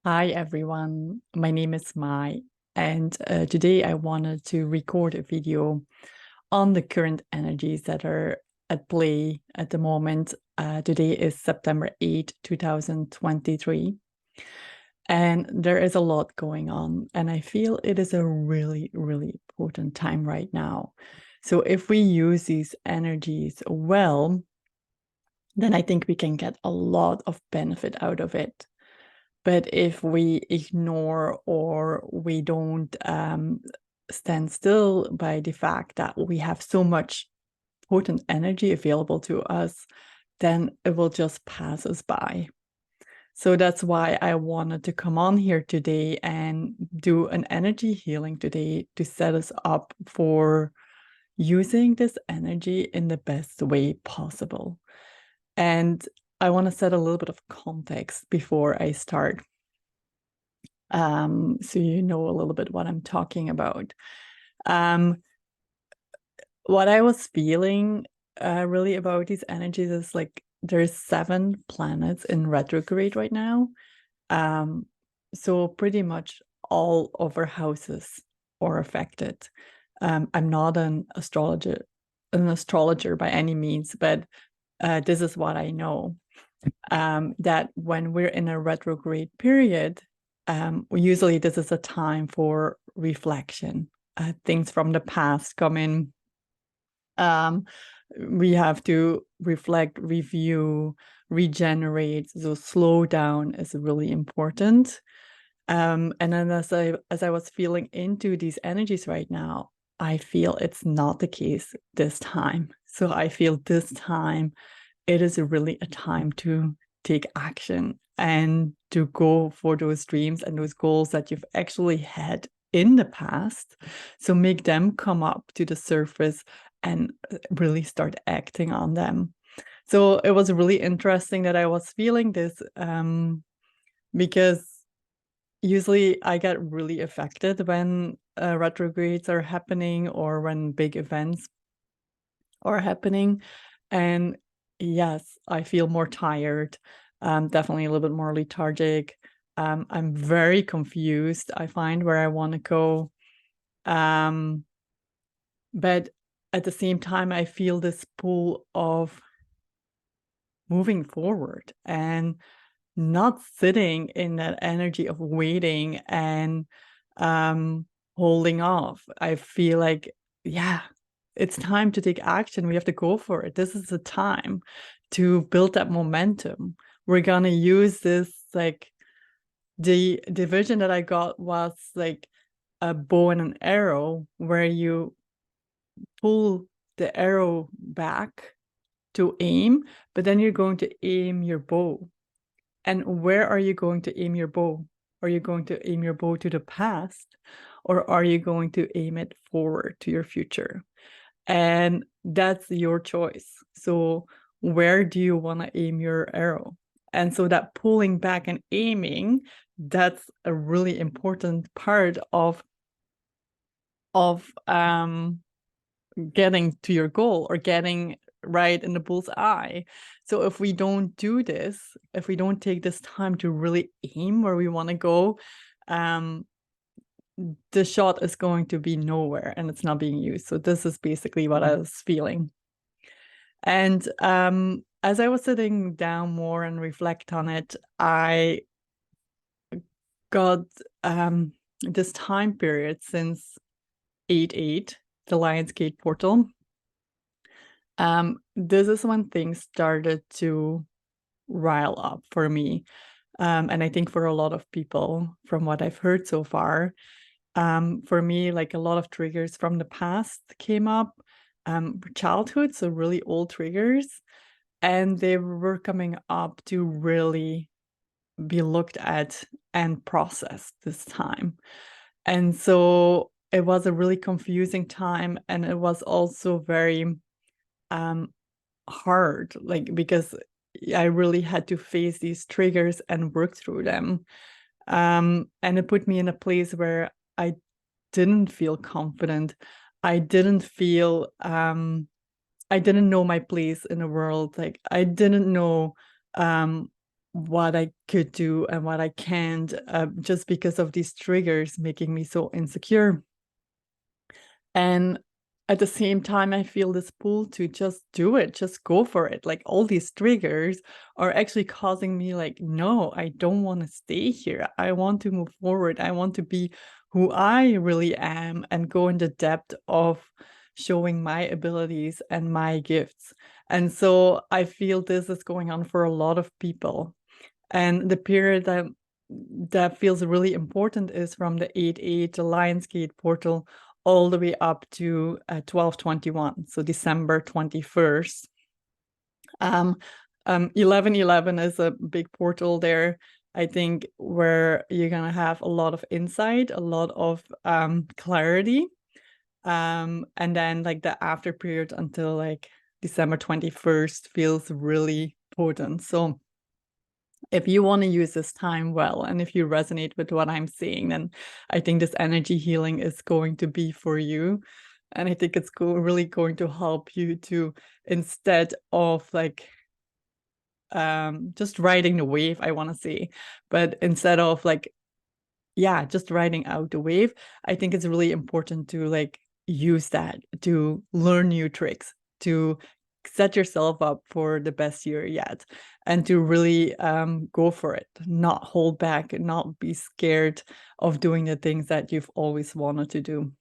Hi everyone, my name is Mai, and today I wanted to record a video on the current energies that are at play at the moment. Today is September 8th, 2023, and there is a lot going on, and I feel it is a really, really important time right now. So if we use these energies well, then I think we can get a lot of benefit out of it. But if we ignore or we don't stand still by the fact that we have so much potent energy available to us, then it will just pass us by. So that's why I wanted to come on here today and do an energy healing today to set us up for using this energy in the best way possible. And I want to set a little bit of context before I start. So you know a little bit what I'm talking about. What I was feeling really about these energies is like there's 7 planets in retrograde right now. So pretty much all of our houses are affected. I'm not an astrologer by any means, but this is what I know. That when we're in a retrograde period, usually this is a time for reflection. Things from the past come in. We have to reflect, review, regenerate. So slow down is really important. And then as I was feeling into these energies right now, I feel it's not the case this time. So I feel this time it is really a time to take action and to go for those dreams and those goals that you've actually had in the past. So make them come up to the surface and really start acting on them. So it was really interesting that I was feeling this because usually I get really affected when retrogrades are happening or when big events are happening. And yes, I feel more tired, definitely a little bit more lethargic. I'm very confused, I find, where I want to go. But at the same time, I feel this pull of moving forward and not sitting in that energy of waiting and holding off. I feel like, yeah, it's time to take action. We have to go for it. This is the time to build that momentum. We're gonna use this, like the vision that I got was like a bow and an arrow where you pull the arrow back to aim, but then you're going to aim your bow. And where are you going to aim your bow? Are you going to aim your bow to the past, or are you going to aim it forward to your future? And that's your choice. So where do you want to aim your arrow? And so that pulling back and aiming, that's a really important part of getting to your goal or getting right in the bull's eye. So if we don't do this, if we don't take this time to really aim where we want to go, the shot is going to be nowhere and it's not being used. So this is basically what I was feeling. And as I was sitting down more and reflect on it, I got this time period since 8/8, the Lionsgate portal. This is when things started to rile up for me. And I think for a lot of people, from what I've heard so far, for me, like a lot of triggers from the past came up, childhood, so really old triggers, and they were coming up to really be looked at and processed this time. And so it was a really confusing time, and it was also very hard, like because I really had to face these triggers and work through them. And it put me in a place where I didn't feel confident. I didn't feel I didn't know my place in the world. Like I didn't know what I could do and what I can't, just because of these triggers making me so insecure. And at the same time, I feel this pull to just do it, just go for it. Like all these triggers are actually causing me like, no, I don't want to stay here. I want to move forward. I want to be who I really am and go in the depth of showing my abilities and my gifts. And so I feel this is going on for a lot of people. And the period that feels really important is from the 8/8, the Lionsgate portal, all the way up to 12/21, so December 21st. 11/11 is a big portal there, I think, where you're gonna have a lot of insight, a lot of clarity. And then like the after period until like December 21st feels really potent. So if you want to use this time well, and if you resonate with what I'm saying, then I think this energy healing is going to be for you. And I think it's really going to help you to, instead of like just riding the wave, I want to say, but instead of like, yeah, just riding out the wave, I think it's really important to like use that to learn new tricks, to set yourself up for the best year yet, and to really go for it, not hold back, not be scared of doing the things that you've always wanted to do.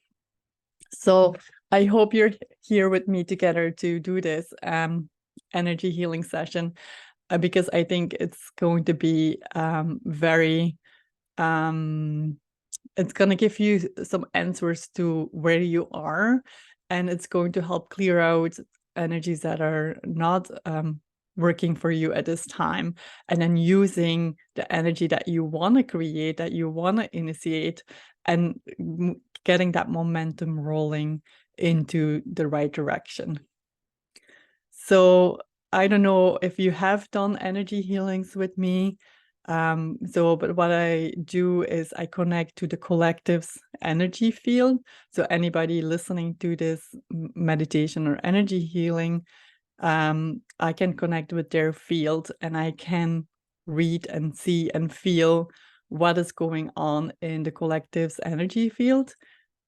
So I hope you're here with me together to do this energy healing session, because I think it's going to be very it's going to give you some answers to where you are, and it's going to help clear out energies that are not working for you at this time, and then using the energy that you want to create, that you want to initiate, and getting that momentum rolling into the right direction. So I don't know if you have done energy healings with me. But what I do is I connect to the collective's energy field. So anybody listening to this meditation or energy healing, I can connect with their field, and I can read and see and feel what is going on in the collective's energy field.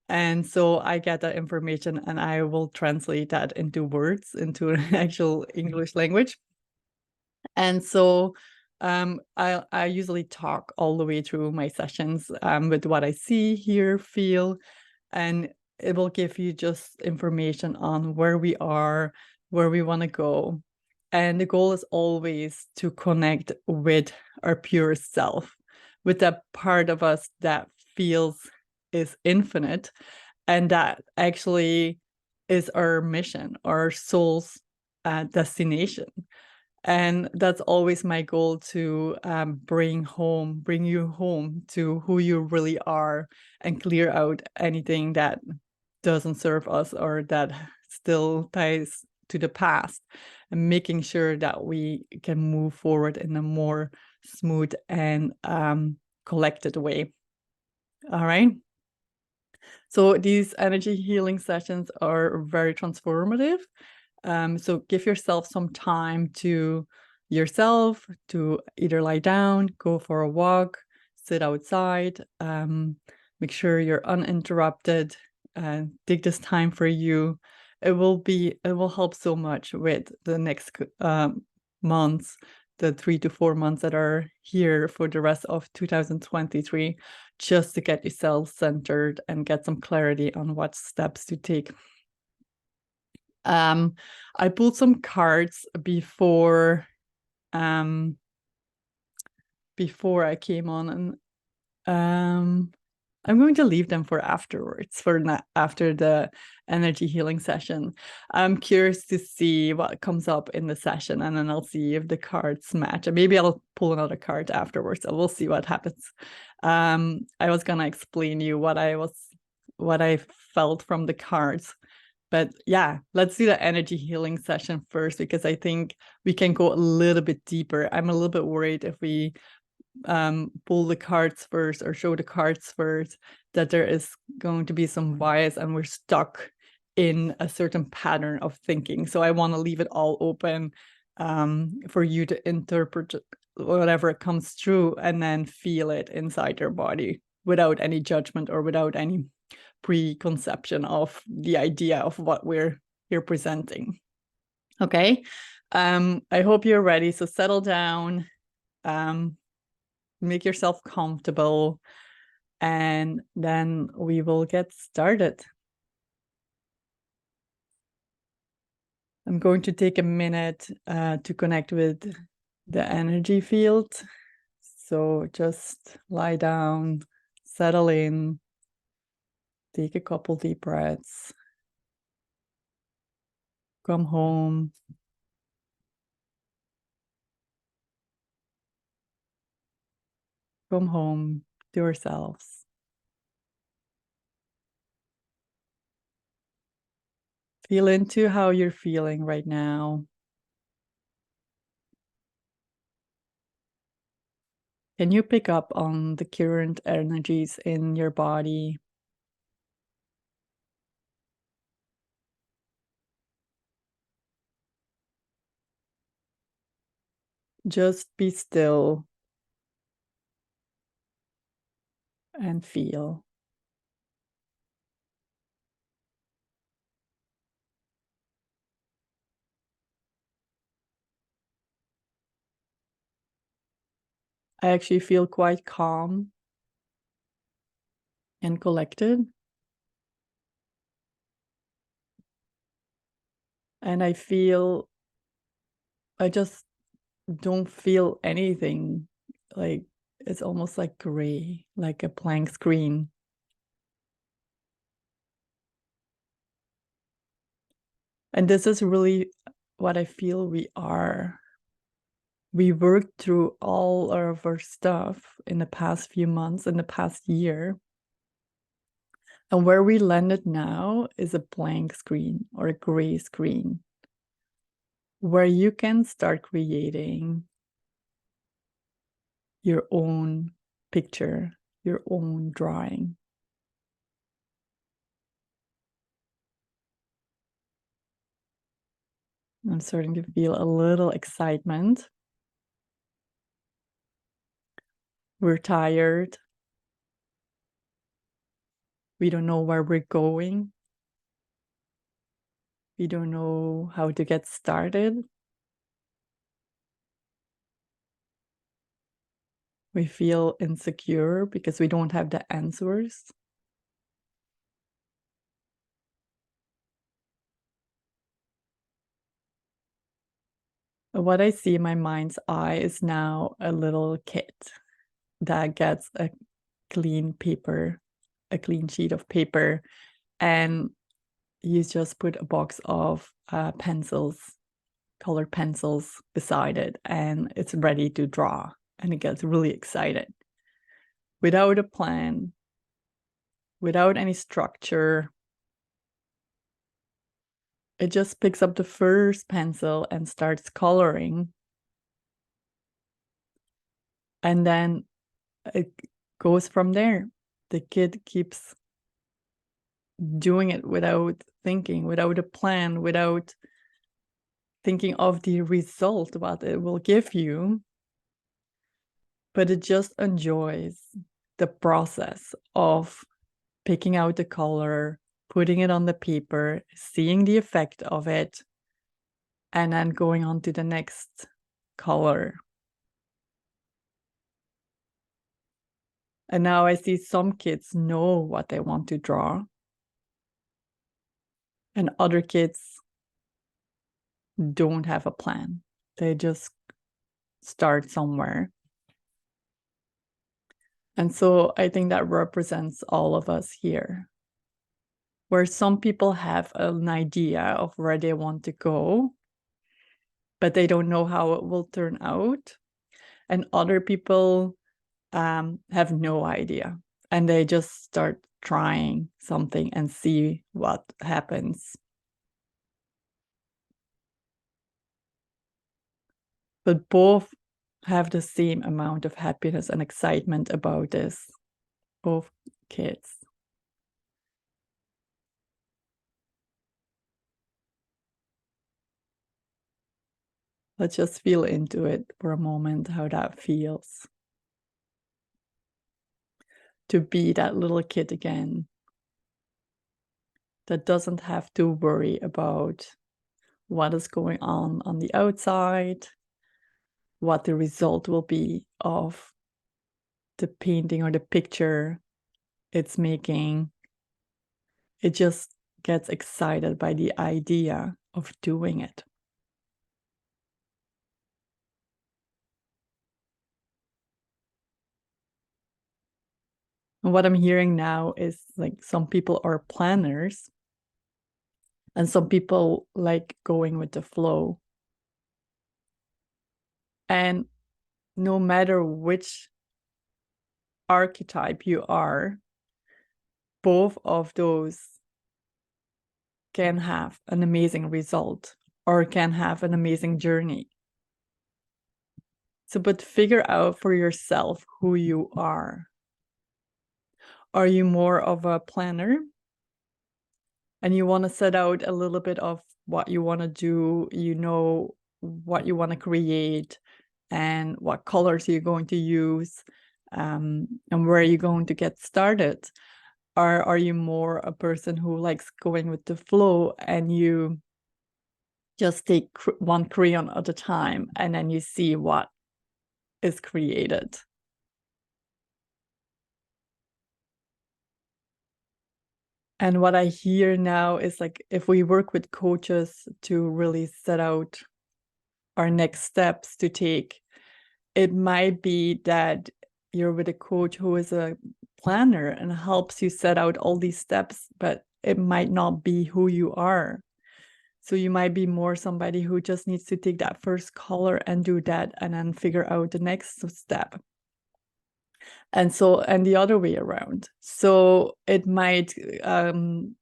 And so I get that information and I will translate that into words, into an actual English language. And so I usually talk all the way through my sessions with what I see, hear, feel, and it will give you just information on where we are, where we want to go. And the goal is always to connect with our purest self, with that part of us that feels is infinite, and that actually is our mission, our soul's destination. And that's always my goal, to bring you home to who you really are, and clear out anything that doesn't serve us or that still ties to the past, and making sure that we can move forward in a more smooth and collected way. All right. So these energy healing sessions are very transformative. So give yourself some time to yourself, to either lie down, go for a walk, sit outside, make sure you're uninterrupted, take this time for you. It will help so much with the next months, the 3 to 4 months that are here for the rest of 2023, just to get yourself centered and get some clarity on what steps to take. I pulled some cards before I came on, and I'm going to leave them for afterwards, after the energy healing session. I'm curious to see what comes up in the session, and then I'll see if the cards match. And maybe I'll pull another card afterwards, so we'll see what happens. I was gonna explain you what I felt from the cards. But yeah, let's do the energy healing session first, because I think we can go a little bit deeper. I'm a little bit worried if we pull the cards first or show the cards first, that there is going to be some bias and we're stuck in a certain pattern of thinking. So I want to leave it all open for you to interpret whatever comes through, and then feel it inside your body without any judgment or without any preconception of the idea of what we're here presenting. Okay, I hope you're ready. So settle down, make yourself comfortable, and then we will get started. I'm going to take a minute to connect with the energy field. So just lie down, settle in, take a couple deep breaths, come home. Come home to yourselves. Feel into how you're feeling right now. Can you pick up on the current energies in your body? Just be still and feel. I actually feel quite calm and collected. And I just don't feel anything. Like it's almost like gray, like a blank screen. And this is really what I feel we are. We worked through all of our stuff in the past few months, in the past year. And where we landed now is a blank screen or a gray screen where you can start creating your own picture, your own drawing. I'm starting to feel a little excitement. We're tired. We don't know where we're going. We don't know how to get started. We feel insecure because we don't have the answers. What I see in my mind's eye is now a little kid that gets a clean paper, a clean sheet of paper, and he's just put a box of pencils, colored pencils beside it, and it's ready to draw. And he gets really excited. Without a plan, without any structure, it just picks up the first pencil and starts coloring. And then it goes from there. The kid keeps doing it without thinking, without a plan, without thinking of the result, what it will give you. But it just enjoys the process of picking out the color, putting it on the paper, seeing the effect of it, and then going on to the next color. And now I see some kids know what they want to draw, and other kids don't have a plan. They just start somewhere. And so I think that represents all of us here, where some people have an idea of where they want to go, but they don't know how it will turn out. And other people have no idea, and they just start trying something and see what happens. But both have the same amount of happiness and excitement about this, both kids. Let's just feel into it for a moment, how that feels. To be that little kid again, that doesn't have to worry about what is going on the outside, what the result will be of the painting or the picture it's making. It just gets excited by the idea of doing it. And what I'm hearing now is like some people are planners and some people like going with the flow. And no matter which archetype you are, both of those can have an amazing result or can have an amazing journey. So, but figure out for yourself who you are. Are you more of a planner? And you want to set out a little bit of what you want to do, you know, what you want to create and what colors you're going to use, and where you're going to get started. Or are you more a person who likes going with the flow and you just take one crayon at a time and then you see what is created? And what I hear now is like, if we work with coaches to really set out our next steps to take, it might be that you're with a coach who is a planner and helps you set out all these steps, but it might not be who you are. So you might be more somebody who just needs to take that first color and do that and then figure out the next step. And the other way around. So it might end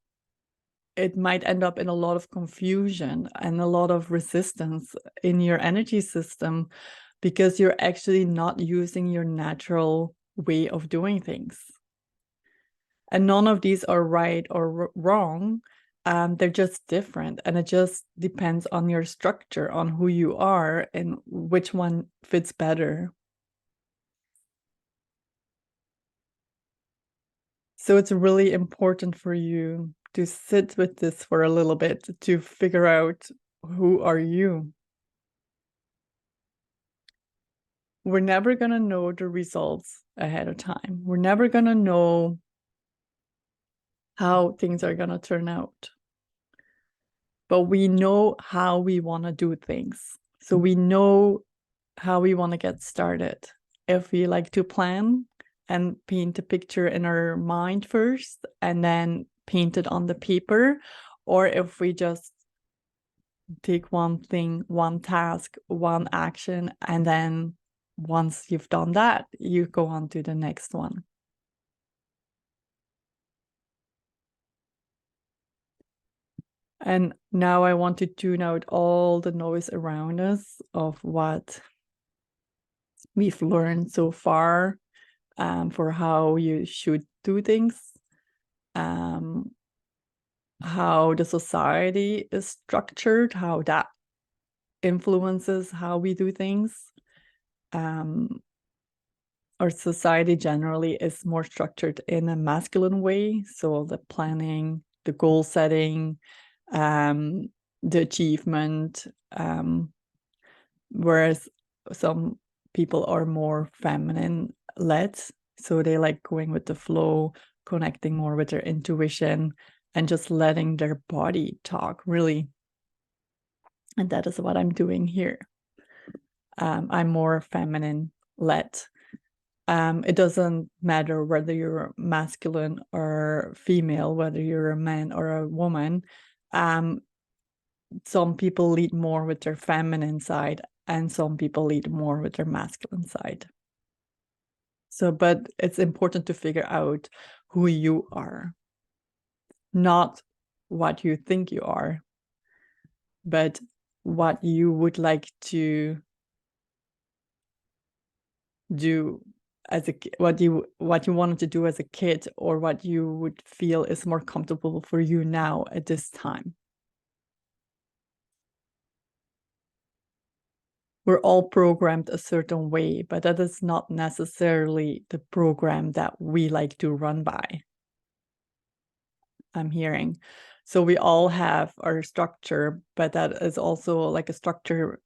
up in a lot of confusion and a lot of resistance in your energy system because you're actually not using your natural way of doing things. And none of these are right or wrong. They're just different. And it just depends on your structure, on who you are and which one fits better. So it's really important for you to sit with this for a little bit to figure out, who are you? We're never going to know the results ahead of time. We're never going to know how things are going to turn out. But we know how we want to do things. So we know how we want to get started. If we like to plan and paint a picture in our mind first and then paint it on the paper, or if we just take one thing, one task, one action, and then once you've done that, you go on to the next one. And now I want to tune out all the noise around us of what we've learned so far, for how you should do things, how the society is structured, how that influences how we do things. Our society generally is more structured in a masculine way. So the planning, the goal setting, the achievement, whereas some people are more feminine led. So they like going with the flow, connecting more with their intuition and just letting their body talk, really. And that is what I'm doing here. I'm more feminine led. It doesn't matter whether you're masculine or female, whether you're a man or a woman. Some people lead more with their feminine side and some people lead more with their masculine side. So, but it's important to figure out who you are, not what you think you are, but what you would like to do as a what you wanted to do as a kid, or what you would feel is more comfortable for you now at this time. We're all programmed a certain way, but that is not necessarily the program that we like to run by. I'm hearing. So we all have our structure, but that is also like a structure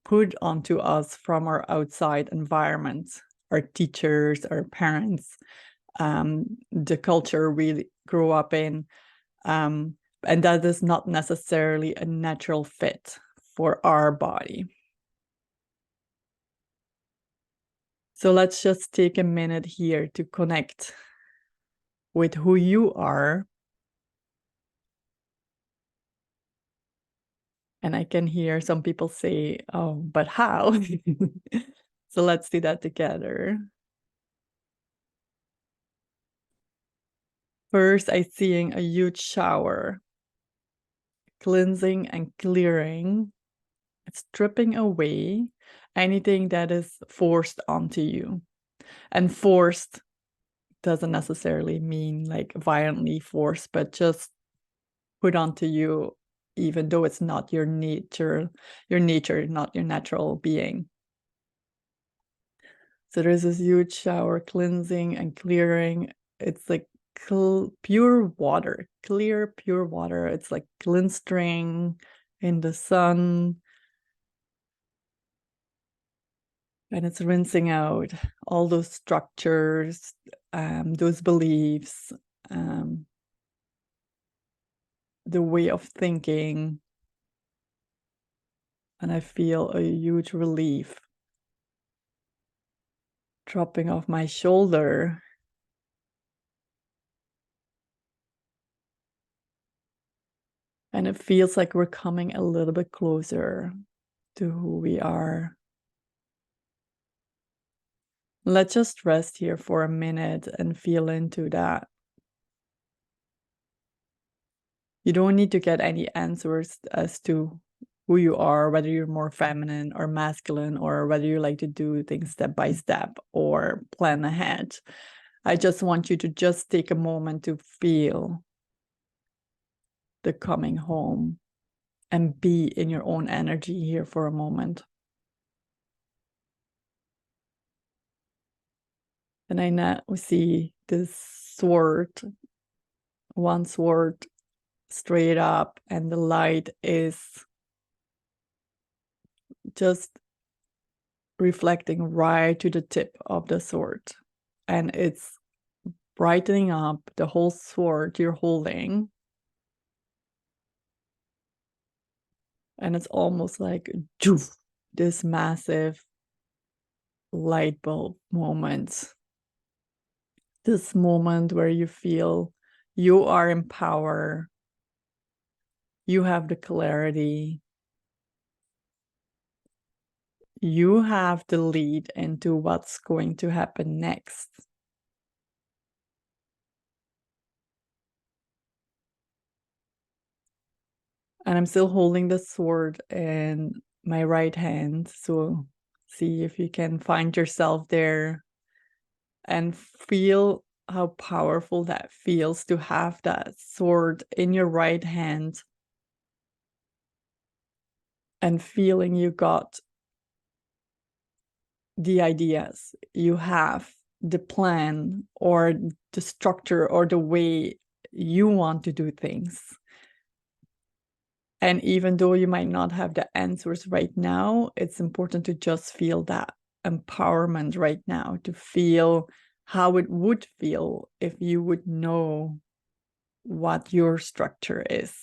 put onto us from our outside environment, our teachers, our parents, the culture we grew up in. And that is not necessarily a natural fit for our body. So let's just take a minute here to connect with who you are. And I can hear some people say, oh, but how? So let's do that together. First, I'm seeing a huge shower, cleansing and clearing. It's stripping away anything that is forced onto you. And forced doesn't necessarily mean like violently forced, but just put onto you, even though it's not your nature, not your natural being. So there's this huge shower cleansing and clearing. It's like pure water, clear, pure water. It's like glistering in the sun. And it's rinsing out all those structures, those beliefs, the way of thinking. And I feel a huge relief dropping off my shoulder. And it feels like we're coming a little bit closer to who we are. Let's just rest here for a minute and feel into that. You don't need to get any answers as to who you are, whether you're more feminine or masculine, or whether you like to do things step by step or plan ahead. I just want you to just take a moment to feel the coming home and be in your own energy here for a moment. And I now see this sword, one sword straight up, and the light is just reflecting right to the tip of the sword. And it's brightening up the whole sword you're holding. And it's almost like this massive light bulb moment. This moment where you feel you are in power, you have the clarity, you have the lead into what's going to happen next. And I'm still holding the sword in my right hand. So see if you can find yourself there and feel how powerful that feels to have that sword in your right hand and feeling you got the ideas, you have the plan or the structure or the way you want to do things. And even though you might not have the answers right now, it's important to just feel that empowerment right now, to feel how it would feel if you would know what your structure is.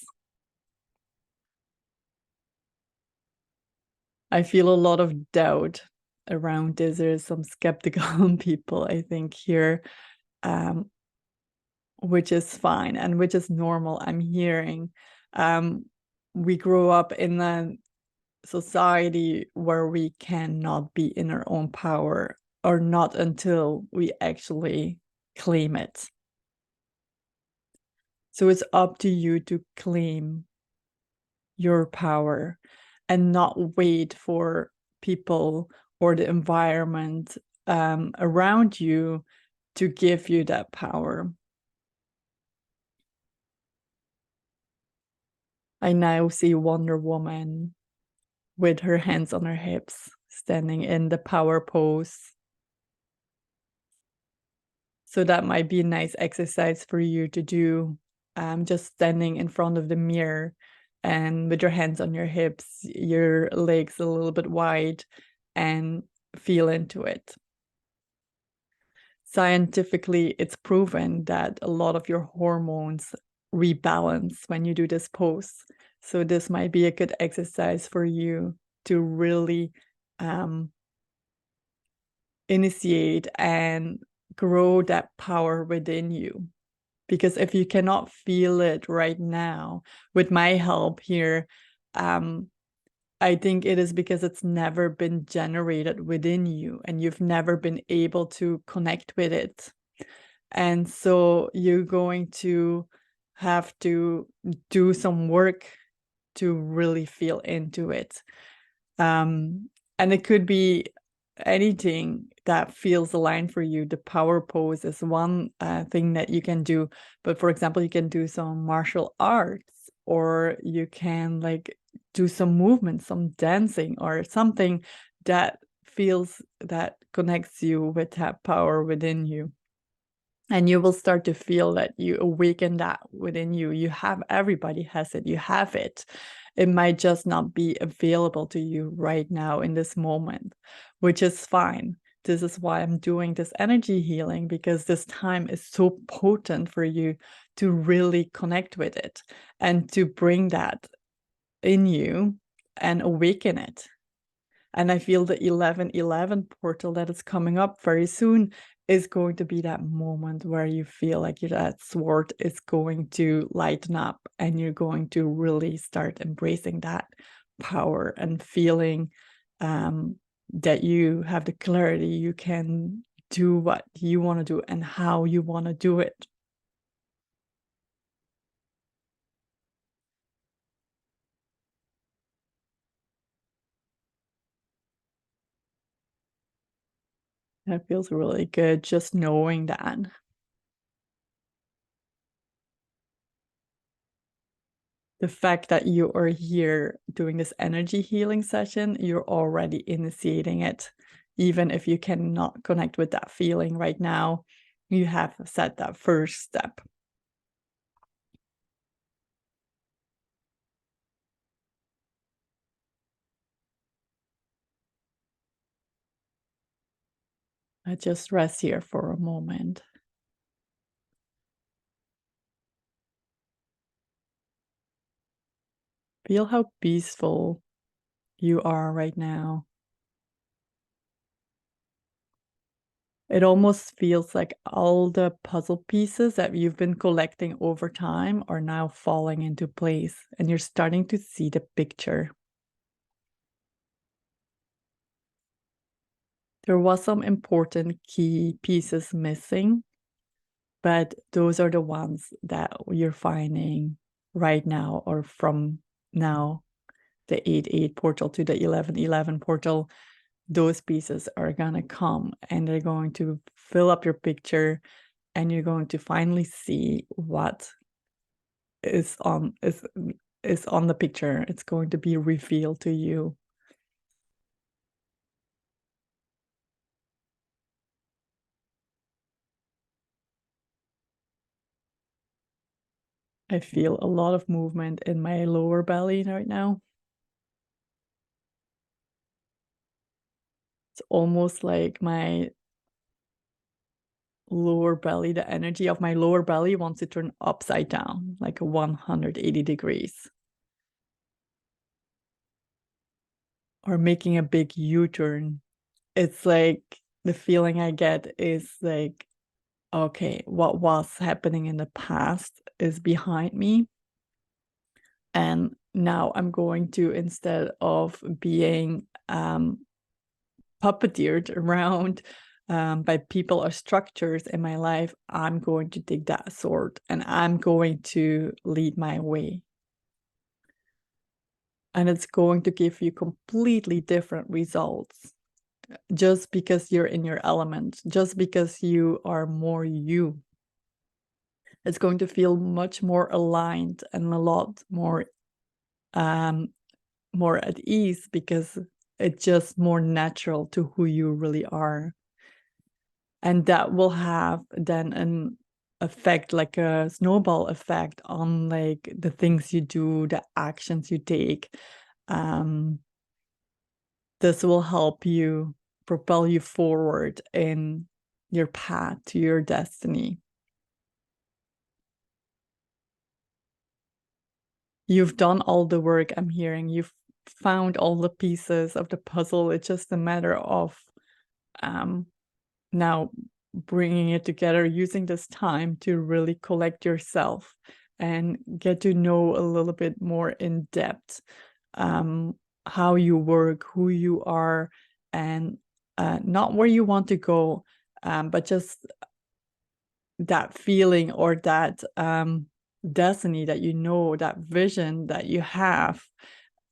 I feel a lot of doubt around this. There's some skeptical people, I think, here, which is fine and which is normal. I'm hearing we grow up in a society where we cannot be in our own power, or not until we actually claim it. So it's up to you to claim your power and not wait for people or the environment around you to give you that power. I now see Wonder Woman with her hands on her hips, standing in the power pose. So that might be a nice exercise for you to do, just standing in front of the mirror and with your hands on your hips, your legs a little bit wide, and feel into it. Scientifically, it's proven that a lot of your hormones rebalance when you do this pose. So this might be a good exercise for you to really initiate and grow that power within you. Because if you cannot feel it right now, with my help here, I think it is because it's never been generated within you and you've never been able to connect with it. And so you're going to have to do some work to really feel into it. And it could be anything that feels aligned for you. The power pose is one thing that you can do. But for example, you can do some martial arts, or you can like do some movement, some dancing, or something that connects you with that power within you. And you will start to feel that you awaken that within you. Everybody has it, you have it. It might just not be available to you right now in this moment, which is fine. This is why I'm doing this energy healing, because this time is so potent for you to really connect with it and to bring that in you and awaken it. And I feel the 1111 portal that is coming up very soon is going to be that moment where you feel like that sword is going to lighten up and you're going to really start embracing that power and feeling that you have the clarity, you can do what you want to do and how you want to do it. That feels really good, just knowing that. The fact that you are here doing this energy healing session, you're already initiating it. Even if you cannot connect with that feeling right now, you have set that first step. I just rest here for a moment. Feel how peaceful you are right now. It almost feels like all the puzzle pieces that you've been collecting over time are now falling into place, and you're starting to see the picture. There was some important key pieces missing, but those are the ones that you're finding right now, or from now, the 8-8 portal to the 11-11 portal. Those pieces are gonna come and they're going to fill up your picture, and you're going to finally see what is on the picture. It's going to be revealed to you. I feel a lot of movement in my lower belly right now. It's almost like my lower belly, the energy of my lower belly wants to turn upside down, like a 180 degrees. Or making a big U-turn. It's like the feeling I get is like, okay, what was happening in the past is behind me. And now I'm going to, instead of being puppeteered around by people or structures in my life, I'm going to take that sword and I'm going to lead my way. And it's going to give you completely different results, just because you're in your element, just because you are more you. It's going to feel much more aligned and a lot more more at ease, because it's just more natural to who you really are. And that will have then an effect, like a snowball effect on like the things you do, the actions you take. This will help you propel you forward in your path to your destiny. You've done all the work, I'm hearing. You've found all the pieces of the puzzle. It's just a matter of now bringing it together, using this time to really collect yourself and get to know a little bit more in depth how you work, who you are, and not where you want to go, but just that feeling or that destiny that you know, that vision that you have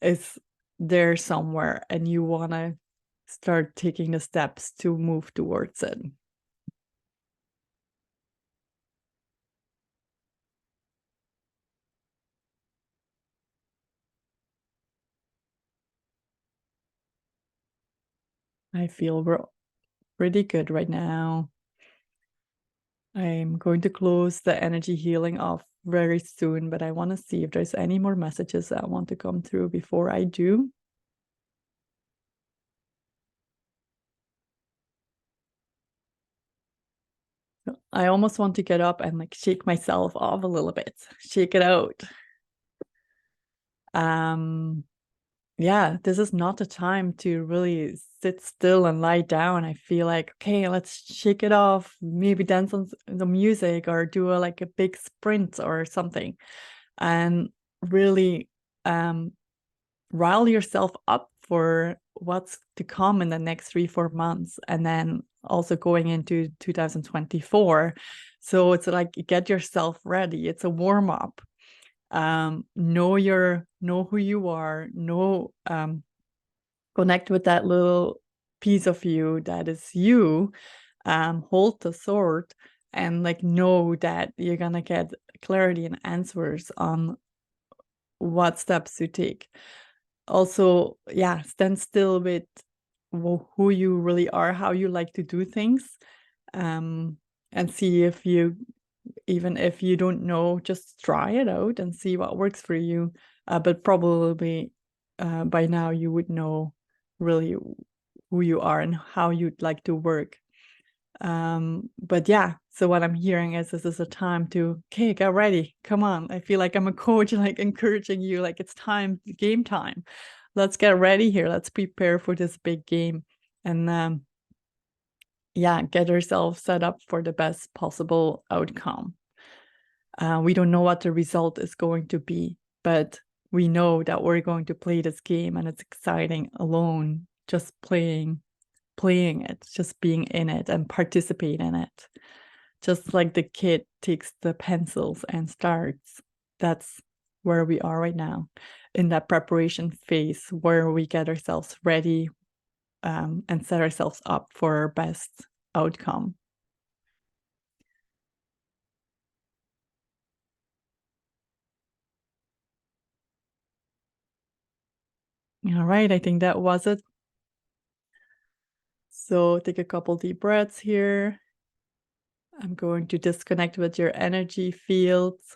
is there somewhere, and you want to start taking the steps to move towards it. I feel we're pretty good right now. I'm going to close the energy healing off very soon, but I want to see if there's any more messages that want to come through before I do. So I almost want to get up and like shake myself off a little bit, shake it out. Yeah, this is not the time to really sit still and lie down. I feel like, okay, let's shake it off, maybe dance on the music or do like a big sprint or something, and really rile yourself up for what's to come in the next 3-4 months, and then also going into 2024. So it's like, get yourself ready. It's a warm-up. Know who you are, connect with that little piece of you that is you, hold the sword, and like know that you're gonna get clarity and answers on what steps to take. Also, yeah, stand still with who you really are, how you like to do things, and see if you, even if you don't know, just try it out and see what works for you. But probably by now you would know really who you are and how you'd like to work. But yeah, so what I'm hearing is this is a time to, okay, get ready. Come on. I feel like I'm a coach, like encouraging you, like it's time, game time. Let's get ready here. Let's prepare for this big game. And yeah, get ourselves set up for the best possible outcome. We don't know what the result is going to be, but we know that we're going to play this game, and it's exciting alone, just playing it, just being in it and participate in it. Just like the kid takes the pencils and starts. That's where we are right now, in that preparation phase where we get ourselves ready and set ourselves up for our best outcome. All right, I think that was it. So take a couple deep breaths here. I'm going to disconnect with your energy fields.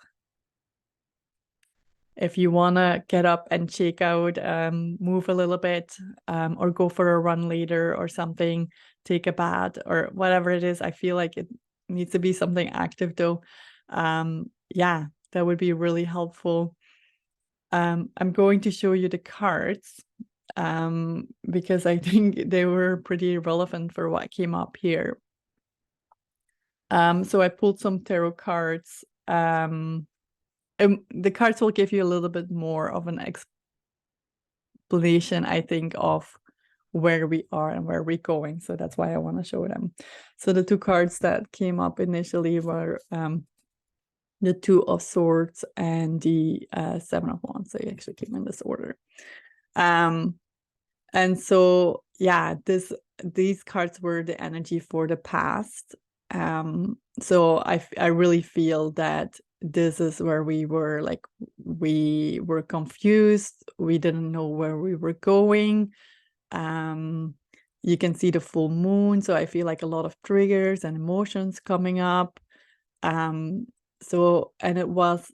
If you want to get up and shake out, move a little bit, or go for a run later or something, take a bath or whatever it is. I feel like it needs to be something active though. Yeah, that would be really helpful. I'm going to show you the cards because I think they were pretty relevant for what came up here. So I pulled some tarot cards. The cards will give you a little bit more of an explanation, I think, of where we are and where we're going. So that's why I want to show them. So the two cards that came up initially were the Two of Swords and the Seven of Wands. They actually came in this order. And so, yeah, these cards were the energy for the past. So I really feel that this is where we were confused. We didn't know where we were going. You can see the full moon, so I feel like a lot of triggers and emotions coming up. And it was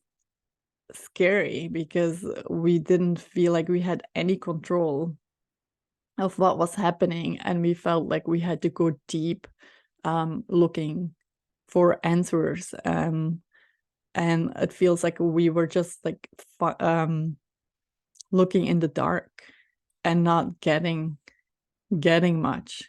scary because we didn't feel like we had any control of what was happening, and we felt like we had to go deep, looking for answers. And it feels like we were just like looking in the dark and not getting much.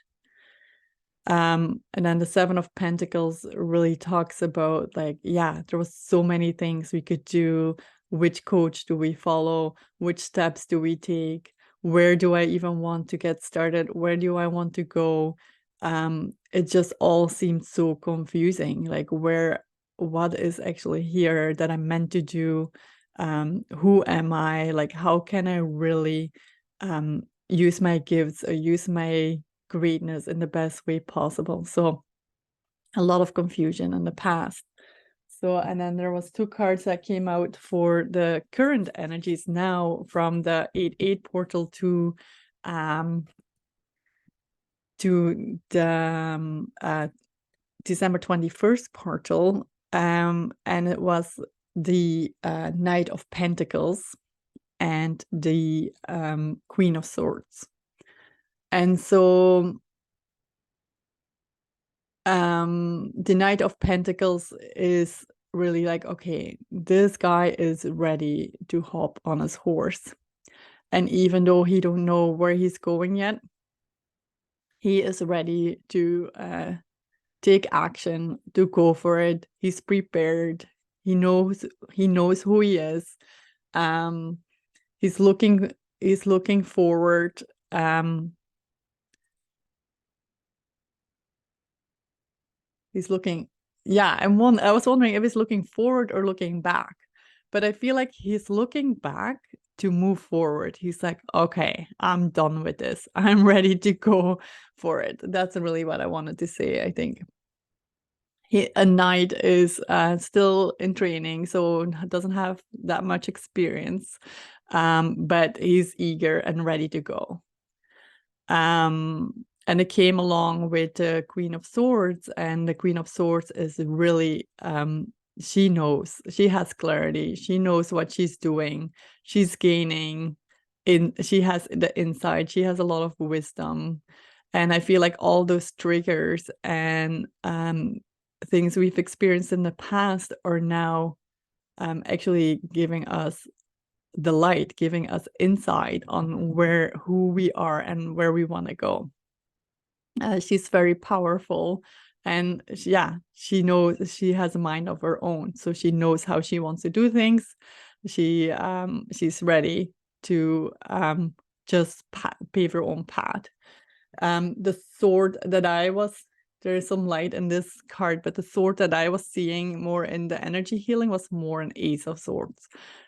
And then the Seven of Pentacles really talks about, like, yeah, there was so many things we could do. Which coach do we follow? Which steps do we take? Where do I even want to get started? Where do I want to go? It just all seemed so confusing. Like, what is actually here that I'm meant to do? Who am I? Like, how can I really use my gifts or use my greatness in the best way possible? So a lot of confusion in the past. So, and then there was 2 cards that came out for the current energies now, from the 8-8 portal to the December 21st portal, and it was the Knight of Pentacles and the Queen of Swords. And so the Knight of Pentacles is really like, okay, this guy is ready to hop on his horse. And even though he don't know where he's going yet, he is ready to take action, to go for it. He's prepared. He knows who he is. He's looking forward. He's looking, yeah, I was wondering if he's looking forward or looking back, but I feel like he's looking back to move forward. He's like, okay, I'm done with this. I'm ready to go for it. That's really what I wanted to say, I think. A knight is still in training, so doesn't have that much experience, but he's eager and ready to go. And it came along with the Queen of Swords, and the Queen of Swords is really, she knows, she has clarity, she knows what she's doing, she's gaining, she has the insight, she has a lot of wisdom. And I feel like all those triggers and things we've experienced in the past are now actually giving us the light, giving us insight on who we are and where we want to go. She's very powerful, and she knows, she has a mind of her own, so she knows how she wants to do things. She's ready to just pave her own path. The sword that there's some light in this card, but the sword that I was seeing more in the energy healing was more an Ace of Swords.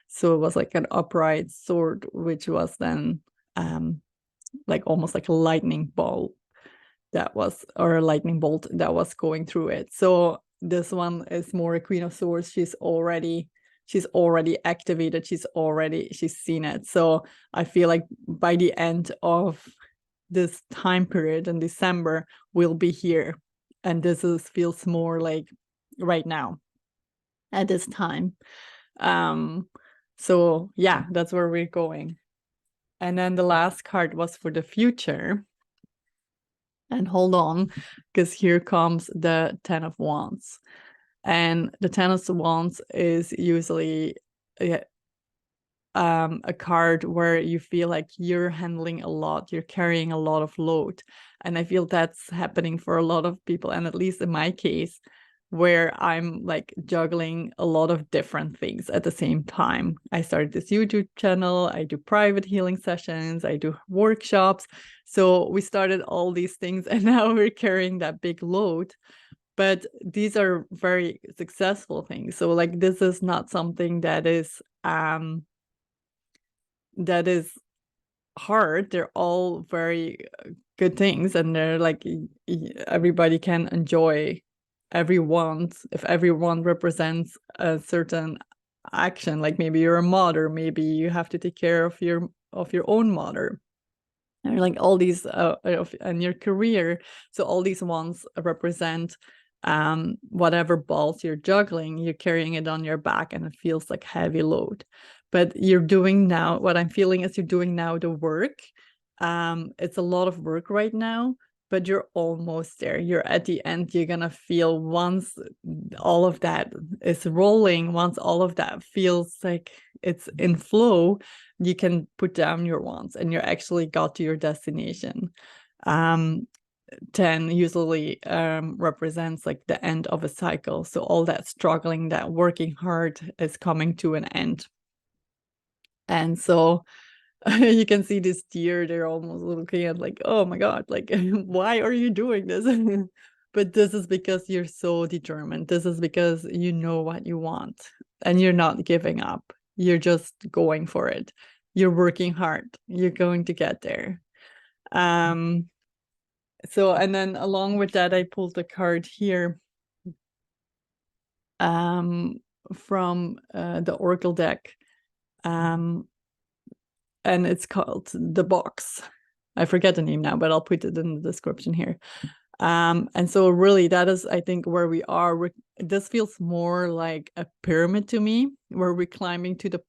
So it was like an upright sword, which was then like almost like a lightning bolt or a lightning bolt that was going through it. So this one is more a Queen of Swords. She's already activated. She's seen it. So I feel like by the end of this time period in December, we'll be here. And this feels more like right now at this time. So yeah, that's where we're going. And then the last card was for the future. And hold on, because here comes the 10 of Wands. And the 10 of Wands is usually a card where you feel like you're handling a lot, you're carrying a lot of load. And I feel that's happening for a lot of people, and at least in my case, where I'm like juggling a lot of different things at the same time. I started this YouTube channel, I do private healing sessions, I do workshops. So we started all these things, and now we're carrying that big load. But these are very successful things. So like, this is not something that is hard. They're all very good things, and they're like, everybody can enjoy everyone. If everyone represents a certain action, like maybe you're a mother, maybe you have to take care of your own mother, like all these in your career. So all these ones represent whatever balls you're juggling, you're carrying it on your back and it feels like heavy load. But you're doing now, what I'm feeling is you're doing now the work. It's a lot of work right now, but you're almost there. You're at the end. You're gonna feel once all of that is rolling, once all of that feels like it's in flow, you can put down your wands and you're actually got to your destination. 10 usually represents like the end of a cycle. So all that struggling, that working hard is coming to an end. And so you can see this deer, they're almost looking at like, oh my God, like, why are you doing this? But this is because you're so determined. This is because you know what you want and you're not giving up. You're just going for it. You're working hard. You're going to get there. So, and then along with that, I pulled a card here from the Oracle deck. And it's called The Box. I forget the name now, but I'll put it in the description here. And so really that is, I think, where we are. This feels more like a pyramid to me, where we're climbing to the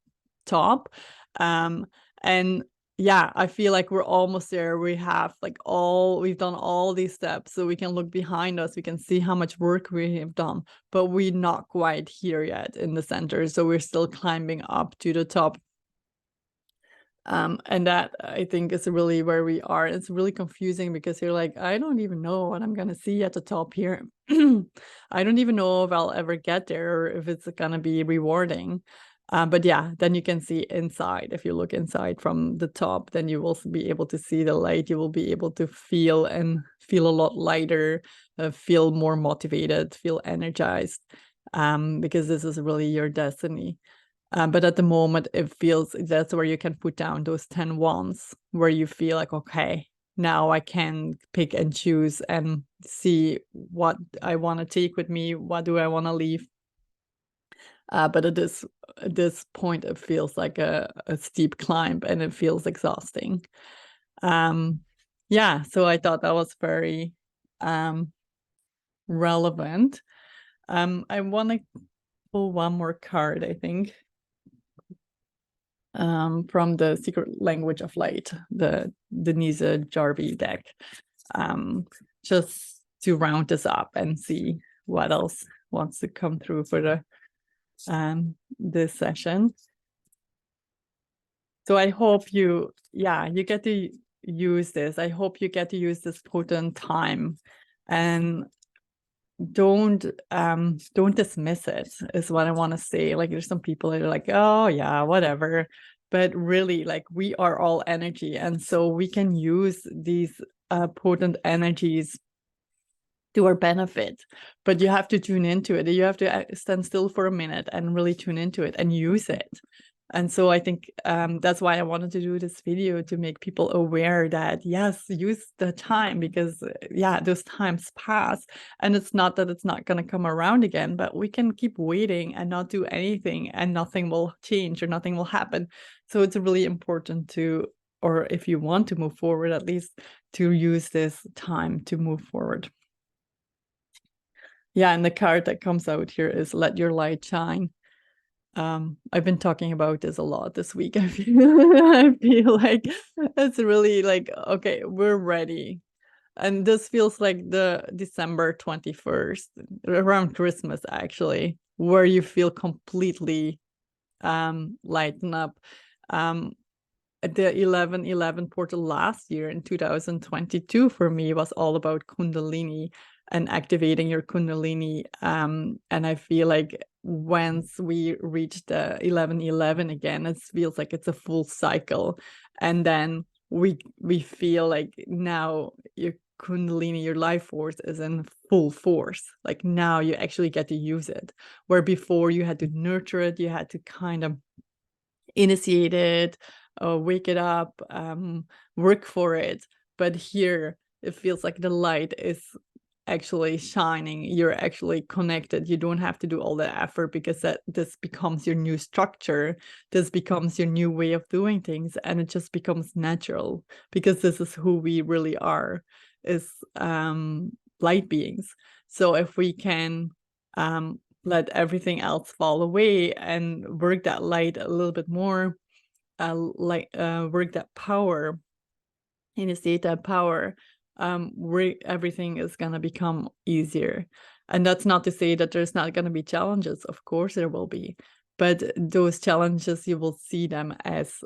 top. And yeah, I feel like we're almost there. We have like we've done all these steps, so we can look behind us. We can see how much work we have done, but we're not quite here yet in the center. So we're still climbing up to the top. And that, I think, is really where we are. It's really confusing because you're like, I don't even know what I'm gonna see at the top here. I don't even know if I'll ever get there or if it's gonna be rewarding. But yeah, then you can see inside. If you look inside from the top, then you will be able to see the light. You will be able to feel a lot lighter, feel more motivated, feel energized, because this is really your destiny. But at the moment, it feels that's where you can put down those 10 wands, where you feel like, okay, now I can pick and choose and see what I want to take with me. What do I want to leave? But at this point, it feels like a steep climb and it feels exhausting. Yeah, so I thought that was very relevant. I want to pull one more card, I think. From the Secret Language of Light, the Denise Jarvie deck, just to round this up and see what else wants to come through for the this session. So I hope you get to use this. I hope you get to use this potent time, and don't dismiss it, is what I want to say. Like, there's some people that are like, oh yeah, whatever, but really, like, we are all energy, and so we can use these potent energies to our benefit. But you have to tune into it. You have to stand still for a minute and really tune into it and use it. And so I think that's why I wanted to do this video, to make people aware that, yes, use the time, because yeah, those times pass, and it's not that it's not going to come around again, but we can keep waiting and not do anything, and nothing will change or nothing will happen. So it's really important to, or if you want to move forward, at least to use this time to move forward. Yeah, and the card that comes out here is Let Your Light Shine. I've been talking about this a lot this week. I feel like it's really like, okay, we're ready. And this feels like the December 21st, around Christmas, actually, where you feel completely lighten up. The 11/11 portal last year in 2022 for me was all about Kundalini and activating your Kundalini. And I feel like once we reach the 11/11 again, it feels like it's a full cycle. And then we feel like now your Kundalini, your life force, is in full force. Like, now you actually get to use it, where before you had to nurture it, you had to kind of initiate it, wake it up, work for it. But here it feels like the light is actually shining, you're actually connected. You don't have to do all the effort, because this becomes your new structure. This becomes your new way of doing things, and it just becomes natural, because this is who we really are, is light beings. So if we can let everything else fall away and work that light a little bit more, work that power, initiate that power, everything is going to become easier. And that's not to say that there's not going to be challenges. Of course there will be, but those challenges, you will see them as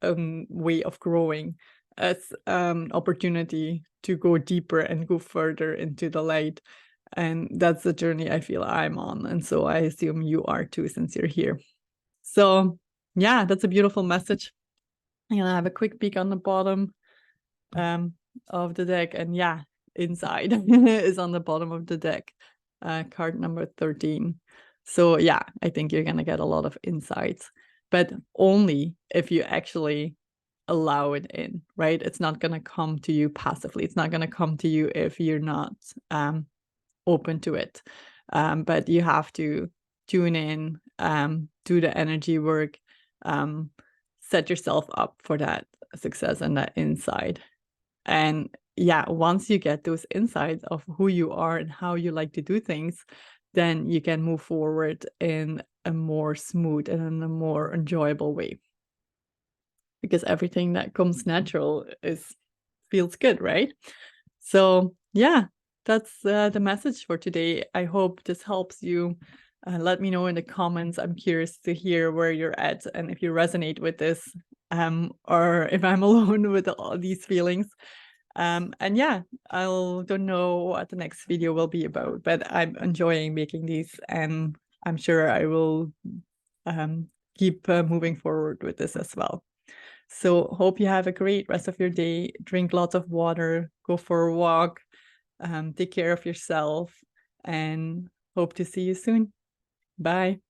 way of growing, as opportunity to go deeper and go further into the light. And that's the journey I feel I'm on, and so I assume you are too, since you're here. So yeah, that's a beautiful message. I'm gonna have a quick peek on the bottom of the deck, and yeah, inside is on the bottom of the deck, card number 13. So yeah, I think you're gonna get a lot of insights, but only if you actually allow it in, right? It's not gonna come to you passively. It's not gonna come to you if you're not open to it. But you have to tune in, do the energy work, set yourself up for that success and that insight. And yeah, once you get those insights of who you are and how you like to do things, then you can move forward in a more smooth and in a more enjoyable way. Because everything that comes natural feels good, right? So yeah, that's the message for today. I hope this helps you. Let me know in the comments. I'm curious to hear where you're at, and if you resonate with this, or if I'm alone with all these feelings. And yeah, I don't know what the next video will be about, but I'm enjoying making these, and I'm sure I will keep moving forward with this as well. So hope you have a great rest of your day. Drink lots of water, go for a walk, take care of yourself, and hope to see you soon. Bye.